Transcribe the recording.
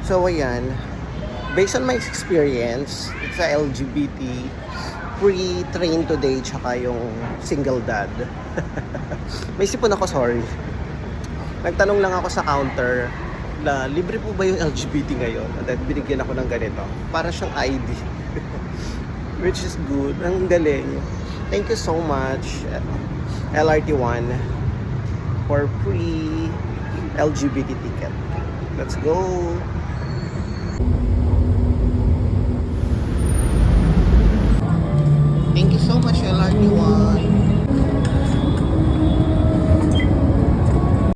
So ayan, based on my experience, it's a LGBT pre-train today tsaka yung single dad. May sipon ako, sorry. Nagtanong lang ako sa counter na libre po ba yung LGBT ngayon? At then binigyan ako ng ganito. Para siyang ID. Which is good. Ang galing. Thank you so much, LRT1, for free LGBT ticket. Let's go! Thank you so much, LRT1.